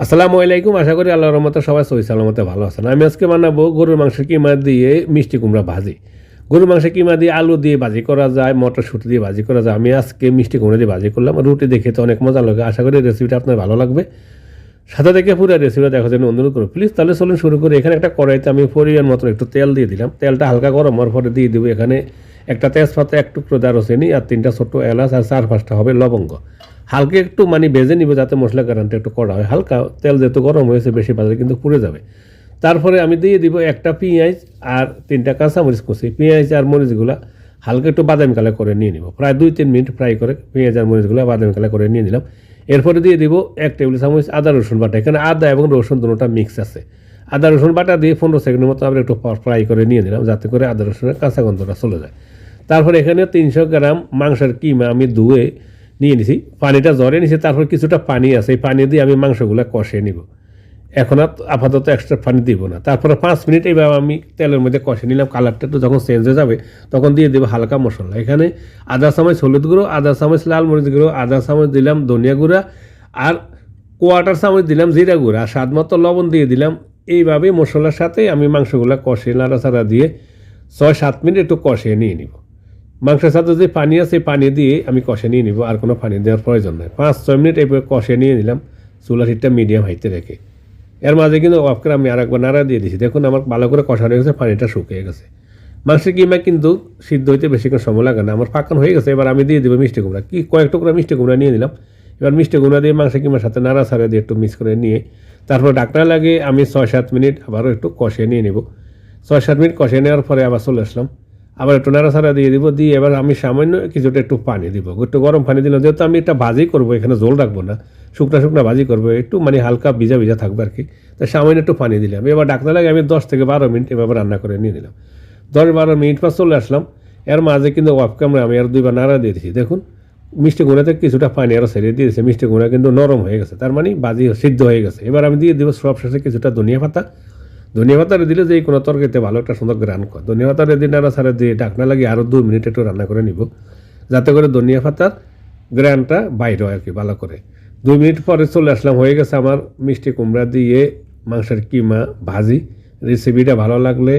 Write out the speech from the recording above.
আসসালামু আলাইকুম। আশা করি আল্লাহর রহমতে সবাই সহি সালামতে ভালো আছেন। আমি আজকে বানাবো গরুর মাংসের কিমা দিয়ে মিষ্টি কুমড়া ভাজি। গরুর মাংসের কিমা দিয়ে আলু দিয়ে ভাজি করা যায়, মটরশুঁটি দিয়ে ভাজি করা যায়। আমি আজকে মিষ্টি কুমড়া দিয়ে ভাজি করলাম। রুটি দেখে তো অনেক মজা লাগে। আশা করি রেসিপিটা আপনার ভালো লাগবে। সাথে থেকে পুরো রেসিপিটা দেখার জন্য অনুরোধ করুন প্লিজ। তাহলে চলুন শুরু করি। এখানে একটা কড়াইতে আমি পরিমাণ মতো একটু তেল দিয়ে দিলাম। তেলটা হালকা গরম হওয়ার পরে দিয়ে দেবো এখানে একটা তেজপাতা, এক টুকরো দারুচিনি আর 3টা ছোট্ট এলাচ আর 4-5টা হবে লবঙ্গ। হালকা একটু ভেজে নিব যাতে মশলা গারানটা একটু কড়া হয়। হালকা তেল যেহেতু গরম হয়েছে বেশি বাজারে কিন্তু পুড়ে যাবে। তারপরে আমি দিয়ে দিব একটা পেঁয়াজ আর 3টা কাঁচামরিচ কুচি। পেঁয়াজ আর মরিচগুলো হালকা একটু বাদামি কালার করে নিয়ে নিব। প্রায় 2-3 মিনিট ফ্রাই করে পেঁয়াজ আর মরিচগুলো বাদামি কালার করে নিয়ে নিলাম। এরপরে দিয়ে দিব 1 টেবিল চামচ আদা রসুন বাটা। এখানে আদা এবং রসুন দুটোটা মিক্স আছে। আদা রসুন বাটা দিয়ে 15 সেকেন্ডের মতো আমরা একটু ফ্রাই করে নিয়ে নিলাম যাতে করে আদা রসুনের কাঁচা গন্ধটা চলে যায়। তারপরে এখানে 300 গ্রাম মাংসের কিমা আমি ধুয়ে নিয়ে নিছি, পানিটা ঝরে নিছি। তারপর কিছুটা পানি আছে, এই পানি দিয়ে আমি মাংসগুলো কষিয়ে নিব। এখন আর আপাতত এক্সট্রা পানি দিব না। তারপরে 5 মিনিট এইভাবে আমি তেলের মধ্যে কষে নিলাম। কালারটা একটু যখন চেঞ্জ হয়ে যাবে তখন দিয়ে দেবো হালকা মশলা। এখানে আধা চামচ হলুদ গুঁড়ো, আধা চামচ লাল মরিচ গুঁড়ো, আধা চামচ দিলাম ধনিয়া গুঁড়া আর কোয়ার্টার চামচ দিলাম জিরা গুঁড়া আর স্বাদ মতো লবণ দিয়ে দিলাম। এইভাবে মশলার সাথে আমি মাংসগুলো কষিয়ে নাড়াচাড়া দিয়ে 6-7 মিনিট একটু কষিয়ে নিয়ে নিব। মাংসের সাথে যে পানি আছে পানি দিয়ে আমি কষে নিয়ে নিব, আর কোনো পানি দেওয়ার প্রয়োজন নেই। 5-6 মিনিট এইভাবে কষে নিয়ে নিলাম চুলার হিটটা মিডিয়াম হাইতে রেখে। এর মাঝে কিন্তু অফ করে আমি আরেকবার নাড়া দিয়ে দিয়েছি। দেখুন আমার ভালো করে কষা হয়ে গেছে, পানিটা শুকিয়ে গেছে। মাংসের কিমা কিন্তু সিদ্ধ হইতে বেশিক্ষণ সময় লাগে না। আমার পাকানো হয়ে গেছে। এবার আমি দিয়ে দেবো মিষ্টি কুমড়া। কয়েক টুকরা মিষ্টি কুমড়া নিয়ে নিলাম। এবার মিষ্টি কুমড়া দিয়ে মাংসের কিমার সাথে নাড়া ছাড়া দিয়ে একটু মিক্স করে নিয়ে তারপর ঢাকনা লাগিয়ে আমি 6-7 মিনিট আবারও একটু কষিয়ে নিয়ে নেব। 6-7 মিনিট কষিয়ে নেওয়ার পরে আবার চলে আসলাম। আবার একটু নাড়াচাড়া দিয়ে দিব। দিয়ে এবার আমি সামান্য কিছুটা একটু পানি দিব, একটু গরম পানি দিলাম। যেহেতু আমি একটা ভাজি করবো, এখানে জল রাখবো না, শুকনা ভাজি করবো, একটু হালকা ভিজা ভিজা থাকবে আর কি। তাই সামান্য একটু পানি দিলাম। এবার ডাকনা লাগে আমি 10 থেকে 12 মিনিট এভাবে রান্না করে নিয়ে নিলাম। 10-12 মিনিট পর চলে আসলাম। এর মাঝে কিন্তু অফ ক্যামেরা আমি আর 2বার নাড়া দিয়ে দিয়েছি। দেখুন মিষ্টি কুমড়াতে কিছুটা পানি আরও ছেড়ে দিয়েছে। মিষ্টি কুমড়া কিন্তু নরম হয়ে গেছে, তার ভাজি সিদ্ধ হয়ে গেছে। এবার আমি দিয়ে দেবো সব শেষে কিছুটা ধনিয়া পাতা। ধনিয়া পাতাটা দিলে যে কোনো তরকারিতে ভালো একটা সুন্দর গ্রান করে। ধনিয়া পাতাটা দিয়ে নাড়াচাড়া দিয়ে ঢাকনা লাগিয়ে আরও 2 মিনিট একটু রান্না করে নিব যাতে করে ধনিয়া পাতার গ্রানটা বাইরে হয় আর কি ভালো করে। 2 মিনিট পরে চলে আসলাম। হয়ে গেছে আমার মিষ্টি কুমড়া দিয়ে মাংসের কিমা ভাজি। রেসিপিটা ভালো লাগলে